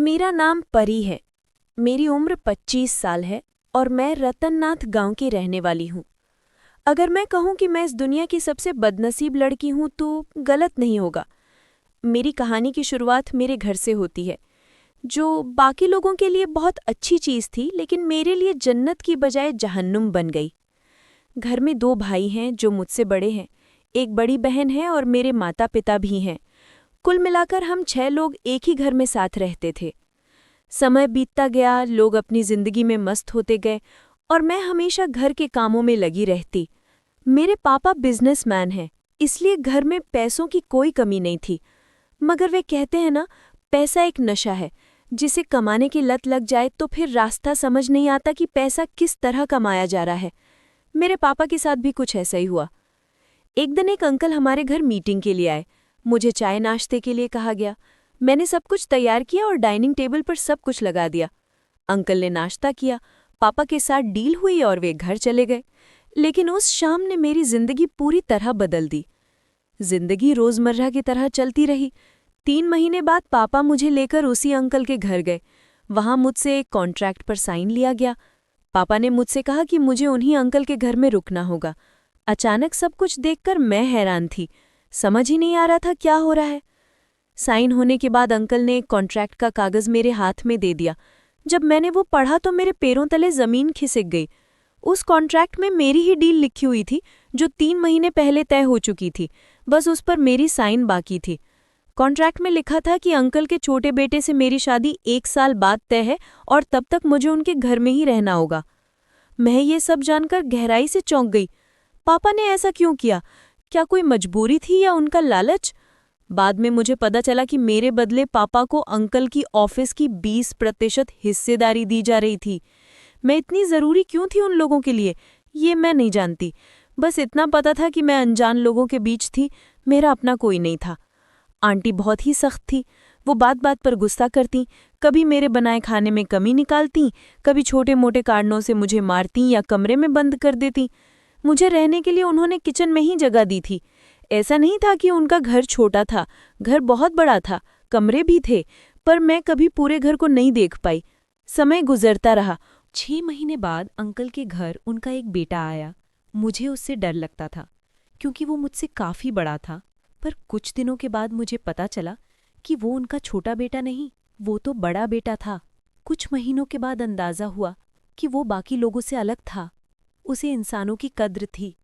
मेरा नाम परी है। मेरी उम्र 25 साल है और मैं रतननाथ गांव की रहने वाली हूँ। अगर मैं कहूँ कि मैं इस दुनिया की सबसे बदनसीब लड़की हूँ तो गलत नहीं होगा। मेरी कहानी की शुरुआत मेरे घर से होती है, जो बाकी लोगों के लिए बहुत अच्छी चीज़ थी, लेकिन मेरे लिए जन्नत की बजाय जहन्नुम बन गई। घर में 2 भाई हैं जो मुझसे बड़े हैं, एक बड़ी बहन है और मेरे माता पिता भी हैं। कुल मिलाकर हम 6 लोग एक ही घर में साथ रहते थे। समय बीतता गया, लोग अपनी जिंदगी में मस्त होते गए और मैं हमेशा घर के कामों में लगी रहती। मेरे पापा बिजनेसमैन हैं, इसलिए घर में पैसों की कोई कमी नहीं थी। मगर वे कहते हैं ना, पैसा एक नशा है, जिसे कमाने की लत लग जाए तो फिर रास्ता समझ नहीं आता कि पैसा किस तरह कमाया जा रहा है। मेरे पापा के साथ भी कुछ ऐसा ही हुआ। एक दिन एक अंकल हमारे घर मीटिंग के लिए आए। मुझे चाय नाश्ते के लिए कहा गया। मैंने सब कुछ तैयार किया और डाइनिंग टेबल पर सब कुछ लगा दिया। अंकल ने नाश्ता किया, पापा के साथ डील हुई और वे घर चले गए। लेकिन उस शाम ने मेरी जिंदगी पूरी तरह बदल दी। जिंदगी रोजमर्रा की तरह चलती रही। 3 महीने बाद पापा मुझे लेकर उसी अंकल के घर गए। वहां मुझसे एक कॉन्ट्रैक्ट पर साइन लिया गया। पापा ने मुझसे कहा कि मुझे उन्हीं अंकल के घर में रुकना होगा। अचानक सब कुछ देखकर मैं हैरान थी। समझ ही नहीं आ रहा था क्या हो रहा है। साइन होने के बाद अंकल ने एक कॉन्ट्रैक्ट का कागज मेरे हाथ में दे दिया। जब मैंने वो पढ़ा तो मेरे पैरों तले जमीन खिसक गई। उस कॉन्ट्रैक्ट में मेरी ही डील लिखी हुई थी, जो 3 महीने पहले तय हो चुकी थी। बस उस पर मेरी साइन बाकी थी। कॉन्ट्रैक्ट में लिखा था कि अंकल के छोटे बेटे से मेरी शादी 1 साल बाद तय है और तब तक मुझे उनके घर में ही रहना होगा। मैं ये सब जानकर गहराई से चौंक गई। पापा ने ऐसा क्यों किया? क्या कोई मजबूरी थी या उनका लालच? बाद में मुझे पता चला कि मेरे बदले पापा को अंकल की ऑफिस की 20% हिस्सेदारी दी जा रही थी। मैं इतनी ज़रूरी क्यों थी उन लोगों के लिए, ये मैं नहीं जानती। बस इतना पता था कि मैं अनजान लोगों के बीच थी, मेरा अपना कोई नहीं था। आंटी बहुत ही सख्त थी। वो बात बात पर गुस्सा करती, कभी मेरे बनाए खाने में कमी निकालती, कभी छोटे मोटे कारणों से मुझे मारती या कमरे में बंद कर देती। मुझे रहने के लिए उन्होंने किचन में ही जगह दी थी। ऐसा नहीं था कि उनका घर छोटा था, घर बहुत बड़ा था, कमरे भी थे, पर मैं कभी पूरे घर को नहीं देख पाई। समय गुजरता रहा। 6 महीने बाद अंकल के घर उनका एक बेटा आया। मुझे उससे डर लगता था, क्योंकि वो मुझसे काफ़ी बड़ा था। पर कुछ दिनों के बाद मुझे पता चला कि वो उनका छोटा बेटा नहीं, वो तो बड़ा बेटा था। कुछ महीनों के बाद अंदाज़ा हुआ कि वो बाकी लोगों से अलग था। उसे इंसानों की कद्र थी,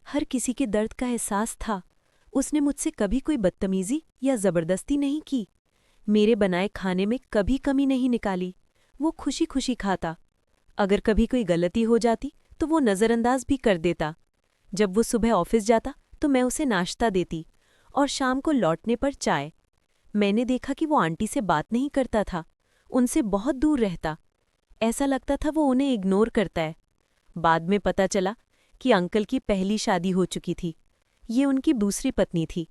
हर किसी के दर्द का एहसास था। उसने मुझसे कभी कोई बदतमीजी या ज़बरदस्ती नहीं की। मेरे बनाए खाने में कभी कमी नहीं निकाली। वो खुशी खुशी खाता। अगर कभी कोई गलती हो जाती तो वो नज़रअंदाज भी कर देता। जब वो सुबह ऑफिस जाता तो मैं उसे नाश्ता देती और शाम को लौटने पर चाय। मैंने देखा कि वो आंटी से बात नहीं करता था, उनसे बहुत दूर रहता। ऐसा लगता था वो उन्हें इग्नोर करता है। बाद में पता चला कि अंकल की पहली शादी हो चुकी थी। ये उनकी दूसरी पत्नी थी।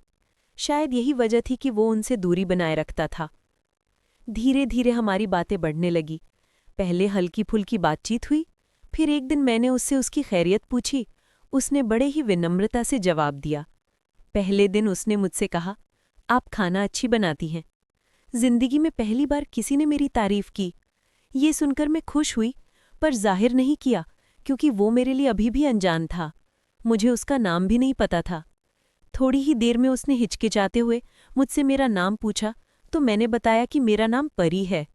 शायद यही वजह थी कि वो उनसे दूरी बनाए रखता था। धीरे धीरे हमारी बातें बढ़ने लगी। पहले हल्की फुल्की बातचीत हुई, फिर एक दिन मैंने उससे उसकी खैरियत पूछी। उसने बड़े ही विनम्रता से जवाब दिया। पहले दिन उसने मुझसे कहा, आप खाना अच्छी बनाती हैं। जिंदगी में पहली बार किसी ने मेरी तारीफ की। ये सुनकर मैं खुश हुई, पर जाहिर नहीं किया, क्योंकि वो मेरे लिए अभी भी अनजान था। मुझे उसका नाम भी नहीं पता था। थोड़ी ही देर में उसने हिचकिचाते हुए मुझसे मेरा नाम पूछा, तो मैंने बताया कि मेरा नाम परी है।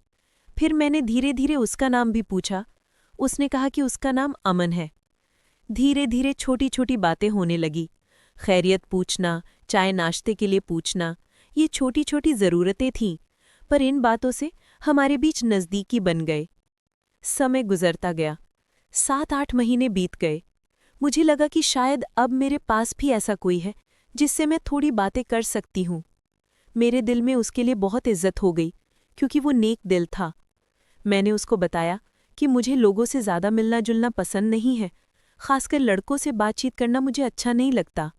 फिर मैंने धीरे धीरे उसका नाम भी पूछा। उसने कहा कि उसका नाम अमन है। धीरे धीरे छोटी छोटी बातें होने लगी। खैरियत पूछना, चाय नाश्ते के लिए पूछना, ये छोटी छोटी ज़रूरतें थीं, पर इन बातों से हमारे बीच नज़दीकी बन गए। समय गुजरता गया। 7-8 महीने बीत गए। मुझे लगा कि शायद अब मेरे पास भी ऐसा कोई है जिससे मैं थोड़ी बातें कर सकती हूँ। मेरे दिल में उसके लिए बहुत इज्जत हो गई, क्योंकि वो नेक दिल था। मैंने उसको बताया कि मुझे लोगों से ज़्यादा मिलना जुलना पसंद नहीं है, खासकर लड़कों से बातचीत करना मुझे अच्छा नहीं लगता।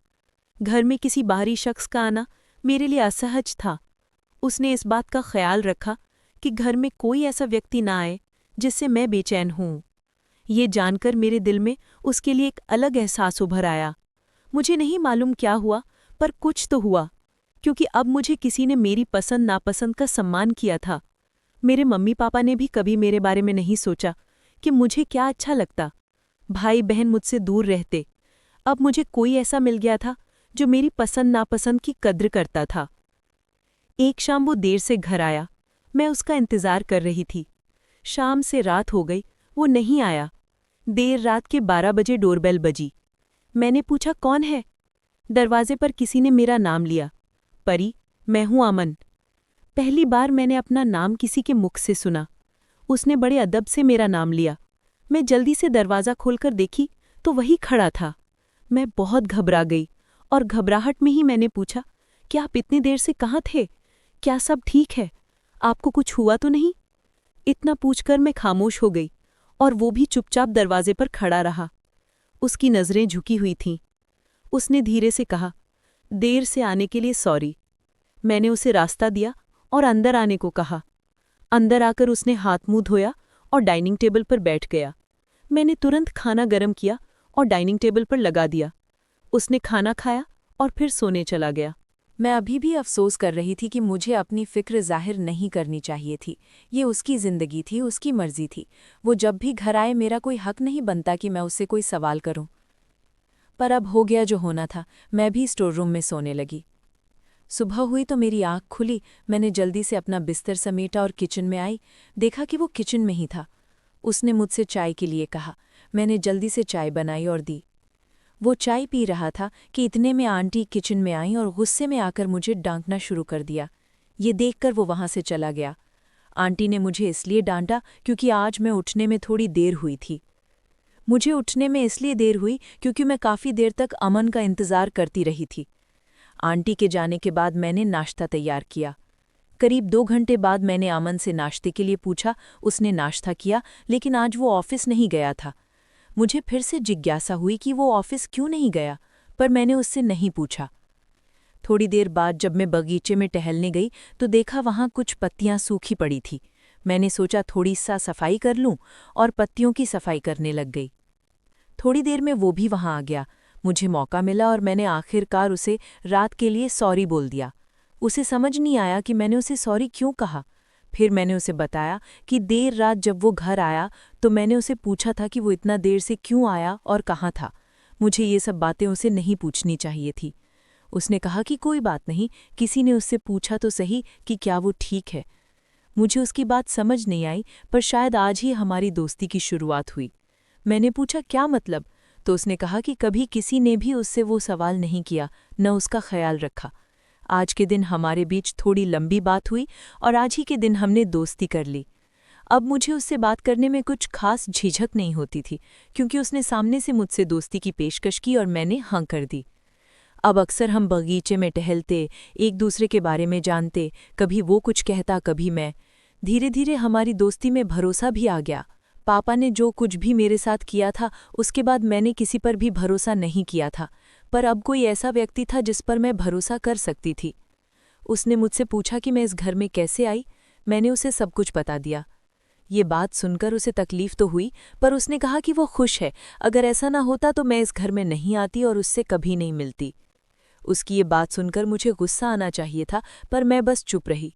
घर में किसी बाहरी शख्स का आना मेरे लिए असहज था। उसने इस बात का ख्याल रखा कि घर में कोई ऐसा व्यक्ति ना आए जिससे मैं बेचैन हूँ। ये जानकर मेरे दिल में उसके लिए एक अलग एहसास उभर आया। मुझे नहीं मालूम क्या हुआ, पर कुछ तो हुआ, क्योंकि अब मुझे किसी ने मेरी पसंद नापसंद का सम्मान किया था। मेरे मम्मी पापा ने भी कभी मेरे बारे में नहीं सोचा कि मुझे क्या अच्छा लगता। भाई बहन मुझसे दूर रहते। अब मुझे कोई ऐसा मिल गया था जो मेरी पसंद नापसंद की कद्र करता था। एक शाम वो देर से घर आया। मैं उसका इंतजार कर रही थी। शाम से रात हो गई, वो नहीं आया। देर रात के 12 बजे डोरबेल बजी। मैंने पूछा कौन है। दरवाजे पर किसी ने मेरा नाम लिया। परी, मैं हूं अमन। पहली बार मैंने अपना नाम किसी के मुख से सुना। उसने बड़े अदब से मेरा नाम लिया। मैं जल्दी से दरवाज़ा खोलकर देखी तो वही खड़ा था। मैं बहुत घबरा गई और घबराहट में ही मैंने पूछा, क्या आप इतनी देर से कहाँ थे? क्या सब ठीक है? आपको कुछ हुआ तो नहीं? इतना पूछकर मैं खामोश हो गई और वो भी चुपचाप दरवाजे पर खड़ा रहा। उसकी नज़रें झुकी हुई थीं। उसने धीरे से कहा, देर से आने के लिए सॉरी। मैंने उसे रास्ता दिया और अंदर आने को कहा। अंदर आकर उसने हाथ मुंह धोया और डाइनिंग टेबल पर बैठ गया। मैंने तुरंत खाना गर्म किया और डाइनिंग टेबल पर लगा दिया। उसने खाना खाया और फिर सोने चला गया। मैं अभी भी अफसोस कर रही थी कि मुझे अपनी फ़िक्र ज़ाहिर नहीं करनी चाहिए थी। ये उसकी ज़िंदगी थी, उसकी मर्ज़ी थी। वो जब भी घर आए मेरा कोई हक नहीं बनता कि मैं उससे कोई सवाल करूं। पर अब हो गया जो होना था। मैं भी स्टोर रूम में सोने लगी। सुबह हुई तो मेरी आँख खुली। मैंने जल्दी से अपना बिस्तर समेटा और किचन में आई। देखा कि वो किचन में ही था। उसने मुझसे चाय के लिए कहा। मैंने जल्दी से चाय बनाई और दी। वो चाय पी रहा था कि इतने में आंटी किचन में आईं और गुस्से में आकर मुझे डांटना शुरू कर दिया। ये देखकर वो वहाँ से चला गया। आंटी ने मुझे इसलिए डांटा क्योंकि आज मैं उठने में थोड़ी देर हुई थी। मुझे उठने में इसलिए देर हुई क्योंकि मैं काफ़ी देर तक अमन का इंतज़ार करती रही थी। आंटी के जाने के बाद मैंने नाश्ता तैयार किया। करीब 2 घंटे बाद मैंने अमन से नाश्ते के लिए पूछा। उसने नाश्ता किया, लेकिन आज वो ऑफिस नहीं गया था। मुझे फिर से जिज्ञासा हुई कि वो ऑफिस क्यों नहीं गया, पर मैंने उससे नहीं पूछा। थोड़ी देर बाद जब मैं बगीचे में टहलने गई तो देखा वहाँ कुछ पत्तियाँ सूखी पड़ी थी। मैंने सोचा थोड़ी सा सफाई कर लूं और पत्तियों की सफाई करने लग गई। थोड़ी देर में वो भी वहाँ आ गया। मुझे मौका मिला और मैंने आखिरकार उसे रात के लिए सॉरी बोल दिया। उसे समझ नहीं आया कि मैंने उसे सॉरी क्यों कहा। फिर मैंने उसे बताया कि देर रात जब वो घर आया तो मैंने उसे पूछा था कि वो इतना देर से क्यों आया और कहाँ था। मुझे ये सब बातें उसे नहीं पूछनी चाहिए थी। उसने कहा कि कोई बात नहीं, किसी ने उससे पूछा तो सही कि क्या वो ठीक है। मुझे उसकी बात समझ नहीं आई, पर शायद आज ही हमारी दोस्ती की शुरुआत हुई। मैंने पूछा क्या मतलब, तो उसने कहा कि कभी किसी ने भी उससे वो सवाल नहीं किया, न उसका ख्याल रखा। आज के दिन हमारे बीच थोड़ी लंबी बात हुई और आज ही के दिन हमने दोस्ती कर ली। अब मुझे उससे बात करने में कुछ खास झिझक नहीं होती थी, क्योंकि उसने सामने से मुझसे दोस्ती की पेशकश की और मैंने हाँ कर दी। अब अक्सर हम बगीचे में टहलते, एक दूसरे के बारे में जानते, कभी वो कुछ कहता कभी मैं। धीरे धीरे हमारी दोस्ती में भरोसा भी आ गया। पापा ने जो कुछ भी मेरे साथ किया था उसके बाद मैंने किसी पर भी भरोसा नहीं किया था, पर अब कोई ऐसा व्यक्ति था जिस पर मैं भरोसा कर सकती थी। उसने मुझसे पूछा कि मैं इस घर में कैसे आई। मैंने उसे सब कुछ बता दिया। ये बात सुनकर उसे तकलीफ तो हुई, पर उसने कहा कि वो खुश है। अगर ऐसा ना होता तो मैं इस घर में नहीं आती और उससे कभी नहीं मिलती। उसकी ये बात सुनकर मुझे गुस्सा आना चाहिए था, पर मैं बस चुप रही।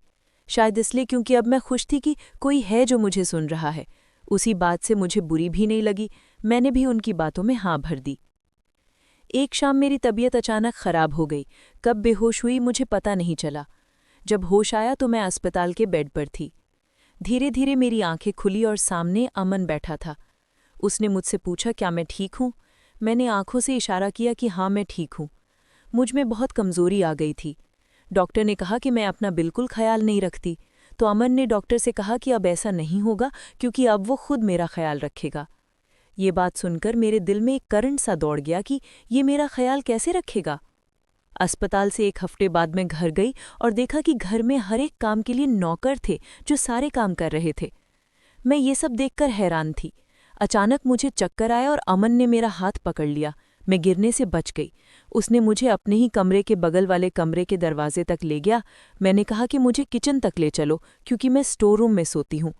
शायद इसलिए क्योंकि अब मैं खुश थी कि कोई है जो मुझे सुन रहा है। उसी बात से मुझे बुरी भी नहीं लगी। मैंने भी उनकी बातों में हाँ भर दी। एक शाम मेरी तबीयत अचानक खराब हो गई। कब बेहोश हुई मुझे पता नहीं चला। जब होश आया तो मैं अस्पताल के बेड पर थी। धीरे धीरे मेरी आंखें खुली और सामने अमन बैठा था। उसने मुझसे पूछा क्या मैं ठीक हूँ। मैंने आंखों से इशारा किया कि हाँ मैं ठीक हूँ। मुझ में बहुत कमज़ोरी आ गई थी। डॉक्टर ने कहा कि मैं अपना बिल्कुल ख्याल नहीं रखती, तो अमन ने डॉक्टर से कहा कि अब ऐसा नहीं होगा क्योंकि अब वो खुद मेरा ख्याल रखेगा। ये बात सुनकर मेरे दिल में एक करंट सा दौड़ गया कि ये मेरा ख्याल कैसे रखेगा। अस्पताल से 1 हफ्ते बाद मैं घर गई और देखा कि घर में हर एक काम के लिए नौकर थे जो सारे काम कर रहे थे। मैं ये सब देखकर हैरान थी। अचानक मुझे चक्कर आया और अमन ने मेरा हाथ पकड़ लिया। मैं गिरने से बच गई। उसने मुझे अपने ही कमरे के बगल वाले कमरे के दरवाजे तक ले गया। मैंने कहा कि मुझे किचन तक ले चलो क्योंकि मैं स्टोर रूम में सोती हूँ।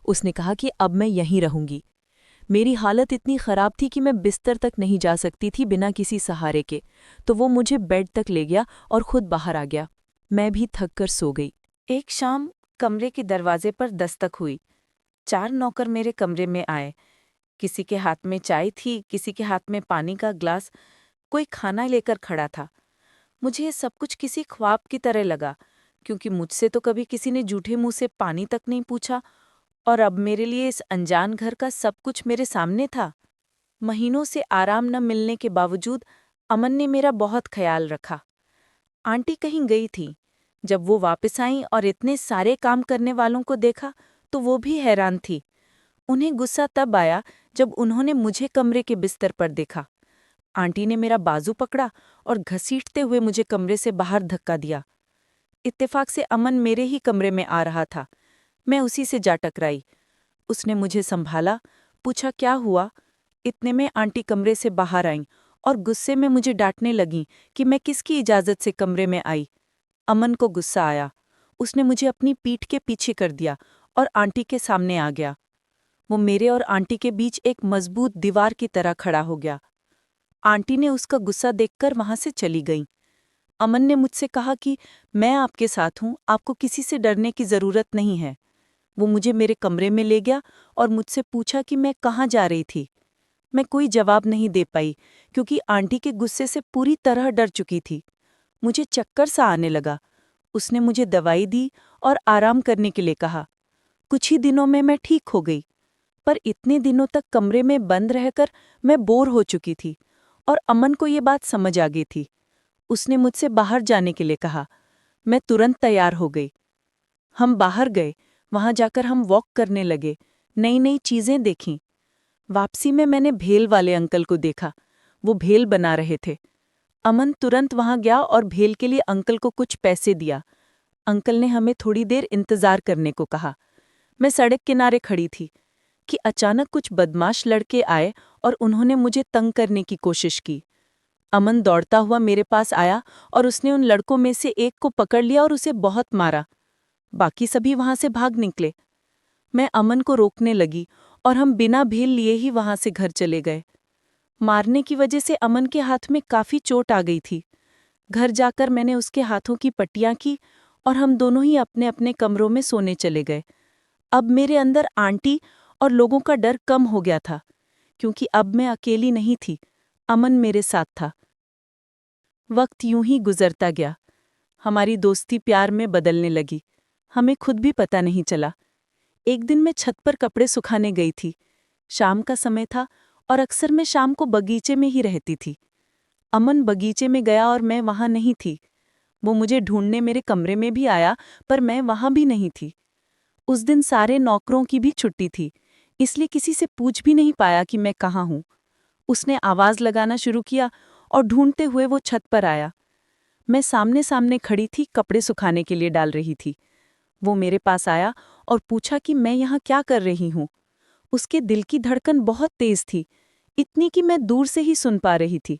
उसने कहा कि अब मैं यहीं रहूंगी। मेरी हालत इतनी ख़राब थी कि मैं बिस्तर तक नहीं जा सकती थी बिना किसी सहारे के, तो वो मुझे बेड तक ले गया और खुद बाहर आ गया। मैं भी थक कर सो गई। एक शाम कमरे के दरवाजे पर दस्तक हुई। 4 नौकर मेरे कमरे में आए। किसी के हाथ में चाय थी, किसी के हाथ में पानी का ग्लास, कोई खाना लेकर खड़ा था। मुझे ये सब कुछ किसी ख्वाब की तरह लगा, क्योंकि मुझसे तो कभी किसी ने जूठे मुंह से पानी तक नहीं पूछा, और अब मेरे लिए इस अनजान घर का सब कुछ मेरे सामने था। महीनों से आराम न मिलने के बावजूद अमन ने मेरा बहुत ख्याल रखा। आंटी कहीं गई थी। जब वो वापस आईं और इतने सारे काम करने वालों को देखा तो वो भी हैरान थी। उन्हें गुस्सा तब आया जब उन्होंने मुझे कमरे के बिस्तर पर देखा। आंटी ने मेरा बाजू पकड़ा और घसीटते हुए मुझे कमरे से बाहर धक्का दिया। इत्तेफाक से अमन मेरे ही कमरे में आ रहा था। मैं उसी से जा टकराई। उसने मुझे संभाला, पूछा क्या हुआ। इतने में आंटी कमरे से बाहर आईं और गुस्से में मुझे डांटने लगीं कि मैं किसकी इजाजत से कमरे में आई। अमन को गुस्सा आया। उसने मुझे अपनी पीठ के पीछे कर दिया और आंटी के सामने आ गया। वो मेरे और आंटी के बीच एक मजबूत दीवार की तरह खड़ा हो गया। आंटी ने उसका गुस्सा देखकर वहां से चली गईं। अमन ने मुझसे कहा कि मैं आपके साथ हूं, आपको किसी से डरने की जरूरत नहीं है। वो मुझे मेरे कमरे में ले गया और मुझसे पूछा कि मैं कहाँ जा रही थी। मैं कोई जवाब नहीं दे पाई, क्योंकि आंटी के गुस्से से पूरी तरह डर चुकी थी। मुझे चक्कर सा आने लगा। उसने मुझे दवाई दी और आराम करने के लिए कहा। कुछ ही दिनों में मैं ठीक हो गई, पर इतने दिनों तक कमरे में बंद रहकर मैं बोर हो चुकी थी और अमन को ये बात समझ आ गई थी। उसने मुझसे बाहर जाने के लिए कहा। मैं तुरंत तैयार हो गई। हम बाहर गए। वहां जाकर हम वॉक करने लगे, नई नई चीजें देखीं। वापसी में मैंने भेल वाले अंकल को देखा। वो भेल बना रहे थे। अमन तुरंत वहां गया और भेल के लिए अंकल को कुछ पैसे दिया। अंकल ने हमें थोड़ी देर इंतजार करने को कहा। मैं सड़क किनारे खड़ी थी कि अचानक कुछ बदमाश लड़के आए और उन्होंने मुझे तंग करने की कोशिश की। अमन दौड़ता हुआ मेरे पास आया और उसने उन लड़कों में से एक को पकड़ लिया और उसे बहुत मारा। बाकी सभी वहां से भाग निकले। मैं अमन को रोकने लगी और हम बिना भेल लिए ही वहां से घर चले गए। मारने की वजह से अमन के हाथ में काफी चोट आ गई थी। घर जाकर मैंने उसके हाथों की पट्टियां की और हम दोनों ही अपने अपने कमरों में सोने चले गए। अब मेरे अंदर आंटी और लोगों का डर कम हो गया था, क्योंकि अब मैं अकेली नहीं थी, अमन मेरे साथ था। वक्त यूं ही गुजरता गया। हमारी दोस्ती प्यार में बदलने लगी। हमें खुद भी पता नहीं चला। एक दिन मैं छत पर कपड़े सुखाने गई थी। शाम का समय था और अक्सर मैं शाम को बगीचे में ही रहती थी। अमन बगीचे में गया और मैं वहां नहीं थी। वो मुझे ढूंढने मेरे कमरे में भी आया, पर मैं वहां भी नहीं थी। उस दिन सारे नौकरों की भी छुट्टी थी, इसलिए किसी से पूछ भी नहीं पाया कि मैं कहाँ हूँ। उसने आवाज लगाना शुरू किया और ढूंढते हुए वो छत पर आया। मैं सामने सामने खड़ी थी, कपड़े सुखाने के लिए डाल रही थी। वो मेरे पास आया और पूछा कि मैं यहाँ क्या कर रही हूँ। उसके दिल की धड़कन बहुत तेज थी, इतनी कि मैं दूर से ही सुन पा रही थी।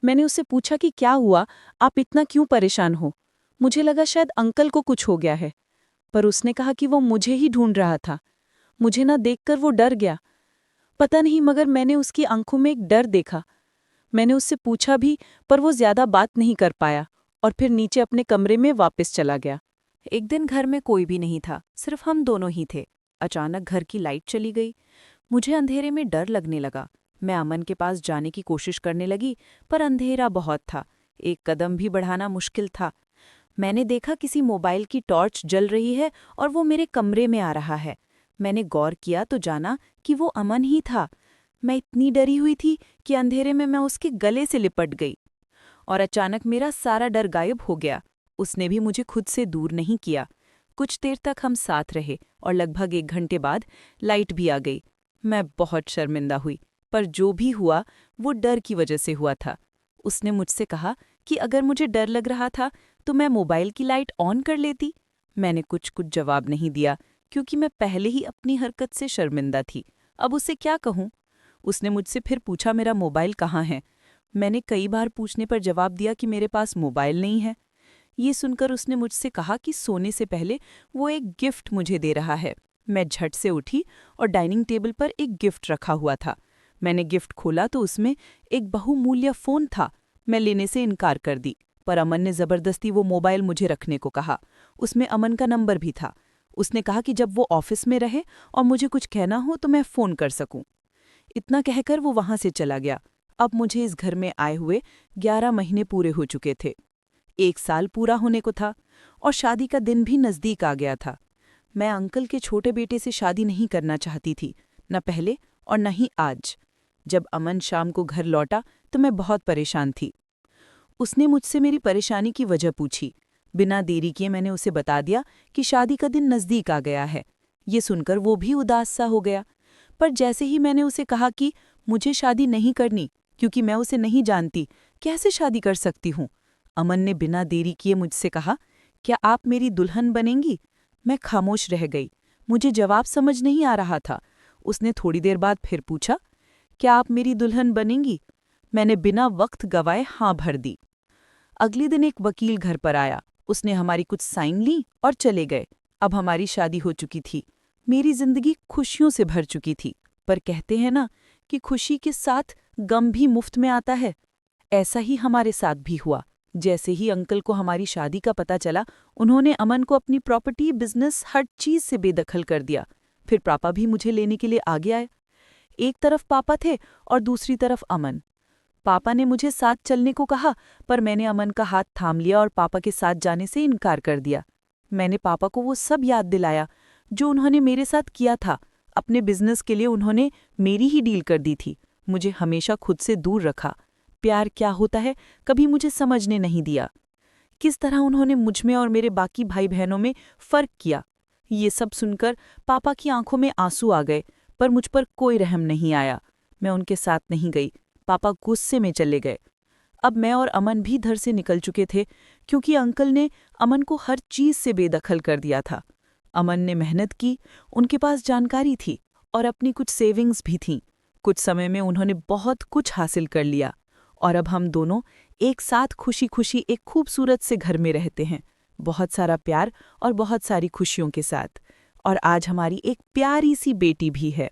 मैंने उससे पूछा कि क्या हुआ, आप इतना क्यों परेशान हो। मुझे लगा शायद अंकल को कुछ हो गया है, पर उसने कहा कि वो मुझे ही ढूंढ रहा था। मुझे ना देखकर वो डर गया। पता नहीं, मगर मैंने उसकी आंखों में एक डर देखा। मैंने उससे पूछा भी, पर वो ज्यादा बात नहीं कर पाया और फिर नीचे अपने कमरे में वापस चला गया। एक दिन घर में कोई भी नहीं था, सिर्फ हम दोनों ही थे। अचानक घर की लाइट चली गई। मुझे अंधेरे में डर लगने लगा। मैं अमन के पास जाने की कोशिश करने लगी, पर अंधेरा बहुत था, एक कदम भी बढ़ाना मुश्किल था। मैंने देखा किसी मोबाइल की टॉर्च जल रही है और वो मेरे कमरे में आ रहा है। मैंने गौर किया तो जाना कि वो अमन ही था। मैं इतनी डरी हुई थी कि अंधेरे में मैं उसके गले से लिपट गई और अचानक मेरा सारा डर गायब हो गया। उसने भी मुझे खुद से दूर नहीं किया। कुछ देर तक हम साथ रहे और लगभग 1 घंटे बाद लाइट भी आ गई। मैं बहुत शर्मिंदा हुई, पर जो भी हुआ वो डर की वजह से हुआ था। उसने मुझसे कहा कि अगर मुझे डर लग रहा था तो मैं मोबाइल की लाइट ऑन कर लेती। मैंने कुछ जवाब नहीं दिया, क्योंकि मैं पहले ही अपनी हरकत से शर्मिंदा थी। अब उसे क्या कहूँ। उसने मुझसे फिर पूछा मेरा मोबाइल कहाँ है। मैंने कई बार पूछने पर जवाब दिया कि मेरे पास मोबाइल नहीं है। ये सुनकर उसने मुझसे कहा कि सोने से पहले वो एक गिफ्ट मुझे दे रहा है। मैं झट से उठी और डाइनिंग टेबल पर एक गिफ्ट रखा हुआ था। मैंने गिफ्ट खोला तो उसमें एक बहुमूल्य फ़ोन था। मैं लेने से इनकार कर दी, पर अमन ने ज़बरदस्ती वो मोबाइल मुझे रखने को कहा। उसमें अमन का नंबर भी था। उसने कहा कि जब वो ऑफिस में रहे और मुझे कुछ कहना हो तो मैं फ़ोन कर सकूं। इतना कहकर वो वहां से चला गया। अब मुझे इस घर में आए हुए 11 महीने पूरे हो चुके थे। 1 साल पूरा होने को था और शादी का दिन भी नज़दीक आ गया था। मैं अंकल के छोटे बेटे से शादी नहीं करना चाहती थी, न पहले और न ही आज। जब अमन शाम को घर लौटा तो मैं बहुत परेशान थी। उसने मुझसे मेरी परेशानी की वजह पूछी। बिना देरी किए मैंने उसे बता दिया कि शादी का दिन नज़दीक आ गया है। ये सुनकर वो भी उदास सा हो गया। पर जैसे ही मैंने उसे कहा कि मुझे शादी नहीं करनी क्योंकि मैं उसे नहीं जानती, कैसे शादी कर सकती हूँ, अमन ने बिना देरी किए मुझसे कहा, क्या आप मेरी दुल्हन बनेंगी? मैं खामोश रह गई। मुझे जवाब समझ नहीं आ रहा था। उसने थोड़ी देर बाद फिर पूछा, क्या आप मेरी दुल्हन बनेंगी? मैंने बिना वक्त गवाए हाँ भर दी। अगले दिन एक वकील घर पर आया। उसने हमारी कुछ साइन ली और चले गए। अब हमारी शादी हो चुकी थी। मेरी जिंदगी खुशियों से भर चुकी थी। पर कहते हैं ना कि खुशी के साथ गम भी मुफ्त में आता है। ऐसा ही हमारे साथ भी हुआ। जैसे ही अंकल को हमारी शादी का पता चला, उन्होंने अमन को अपनी प्रॉपर्टी, बिजनेस, हर चीज से बेदखल कर दिया। फिर पापा भी मुझे लेने के लिए आगे आए। एक तरफ पापा थे और दूसरी तरफ अमन। पापा ने मुझे साथ चलने को कहा, पर मैंने अमन का हाथ थाम लिया और पापा के साथ जाने से इनकार कर दिया। मैंने पापा को वो सब याद दिलाया जो उन्होंने मेरे साथ किया था। अपने बिजनेस के लिए उन्होंने मेरी ही डील कर दी थी। मुझे हमेशा खुद से दूर रखा। प्यार क्या होता है कभी मुझे समझने नहीं दिया। किस तरह उन्होंने मुझमें और मेरे बाकी भाई बहनों में फ़र्क किया। ये सब सुनकर पापा की आंखों में आंसू आ गए, पर मुझ पर कोई रहम नहीं आया। मैं उनके साथ नहीं गई। पापा गुस्से में चले गए। अब मैं और अमन भी घर से निकल चुके थे क्योंकि अंकल ने अमन को हर चीज़ से बेदखल कर दिया था। अमन ने मेहनत की, उनके पास जानकारी थी और अपनी कुछ सेविंग्स भी थीं। कुछ समय में उन्होंने बहुत कुछ हासिल कर लिया और अब हम दोनों एक साथ खुशी खुशी एक खूबसूरत से घर में रहते हैं, बहुत सारा प्यार और बहुत सारी खुशियों के साथ। और आज हमारी एक प्यारी सी बेटी भी है।